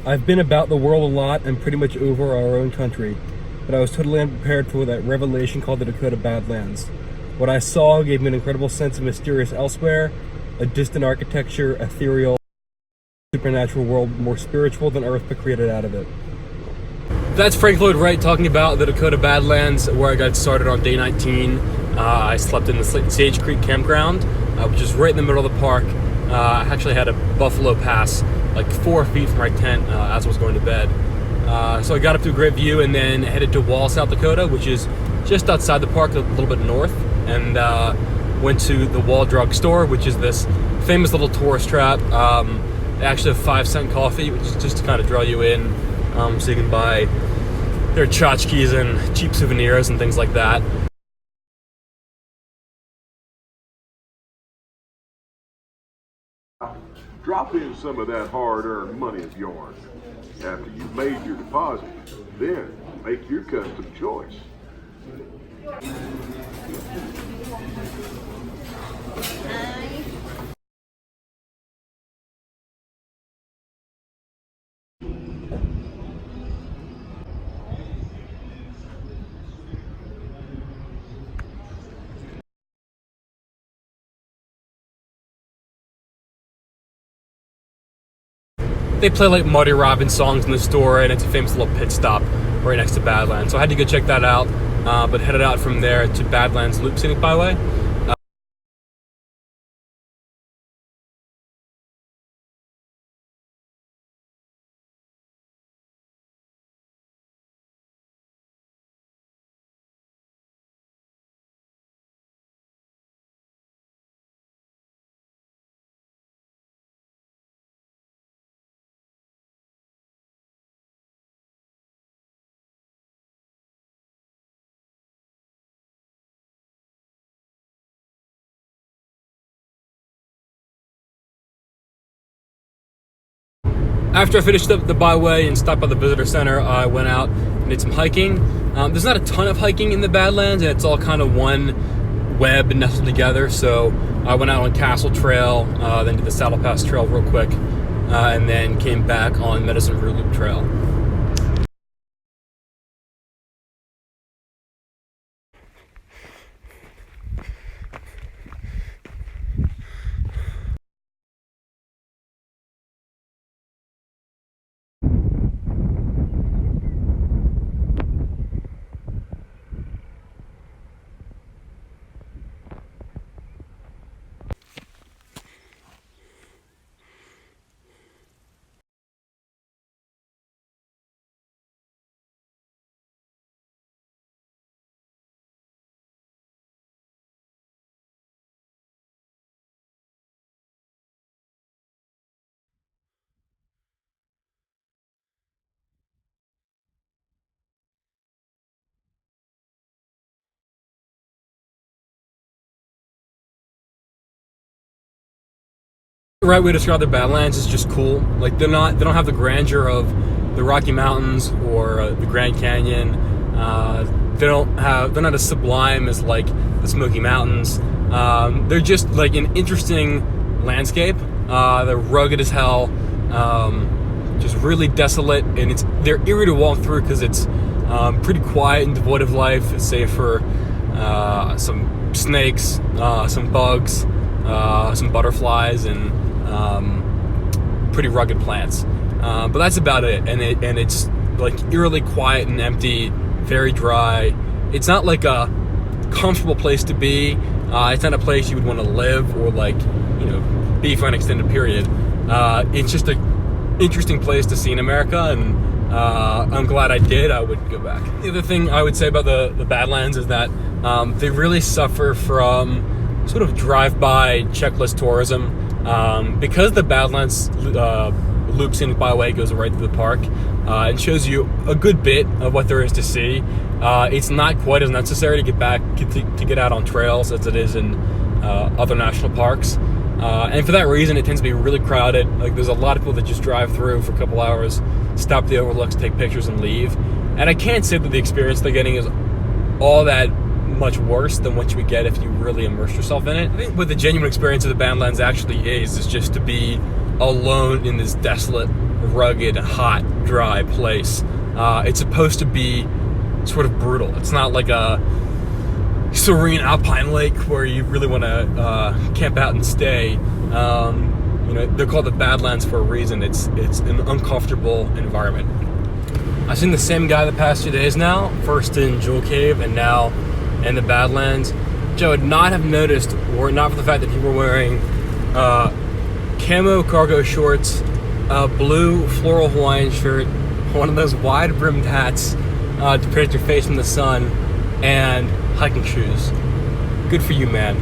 I've been about the world a lot and pretty much over our own country, but I was totally unprepared for that revelation called the Dakota Badlands. What I saw gave me an incredible sense of mysterious elsewhere, a distant architecture, ethereal, supernatural world more spiritual than Earth but created out of it. That's Frank Lloyd Wright talking about the Dakota Badlands, where I got started on day 19. I slept in the Sage Creek Campground, which is right in the middle of the park. I actually had a buffalo pass like 4 feet from my tent as I was going to bed. So I got up to a great view and then headed to Wall, South Dakota, which is just outside the park, a little bit north, and went to the Wall Drug Store, which is this famous little tourist trap. They actually have 5-cent coffee, which is just to kind of draw you in, so you can buy their tchotchkes and cheap souvenirs and things like that. Drop in some of that hard-earned money of yours. After you've made your deposit, then make your custom choice. They play like Marty Robbins songs in the store, and it's a famous little pit stop right next to Badlands. So I had to go check that out, but headed out from there to Badlands Loop Scenic Byway. After I finished up the byway and stopped by the visitor center, I went out and did some hiking. There's not a ton of hiking in the Badlands, and it's all kind of one web nestled together. So I went out on Castle Trail, then did the Saddle Pass Trail real quick, and then came back on Medicine Root Loop Trail. The right way to describe the Badlands is just cool. Like they don't have the grandeur of the Rocky Mountains or the Grand Canyon. They're not as sublime as like the Smoky Mountains. They're just like an interesting landscape. They're rugged as hell, just really desolate, and they're eerie to walk through because it's pretty quiet and devoid of life, save for some snakes, some bugs, some butterflies, and pretty rugged plants, but that's about it. And it's like eerily quiet and empty, very dry. It's not like a comfortable place to be. It's not a place you would want to live or like be for an extended period. It's just an interesting place to see in America, and I'm glad I did. I would go back. The other thing I would say about the Badlands is that they really suffer from sort of drive-by checklist tourism. Because the Badlands Loop Scenic Byway goes right through the park and shows you a good bit of what there is to see, it's not quite as necessary to get out on trails as it is in other national parks. And for that reason, it tends to be really crowded. Like there's a lot of people that just drive through for a couple hours, stop at the overlooks, take pictures, and leave. And I can't say that the experience they're getting is all that much worse than what you would get if you really immerse yourself in it. I think what the genuine experience of the Badlands actually is just to be alone in this desolate rugged, hot, dry place. It's supposed to be sort of brutal. It's not like a serene alpine lake where you really want to camp out and stay. You know, they're called the Badlands for a reason. It's an uncomfortable environment. I've seen the same guy the past 2 days now, first in Jewel Cave and now in the Badlands, which I would not have noticed were it not for the fact that people were wearing camo cargo shorts, a blue floral Hawaiian shirt, one of those wide brimmed hats to protect your face from the sun, and hiking shoes. Good for you, man.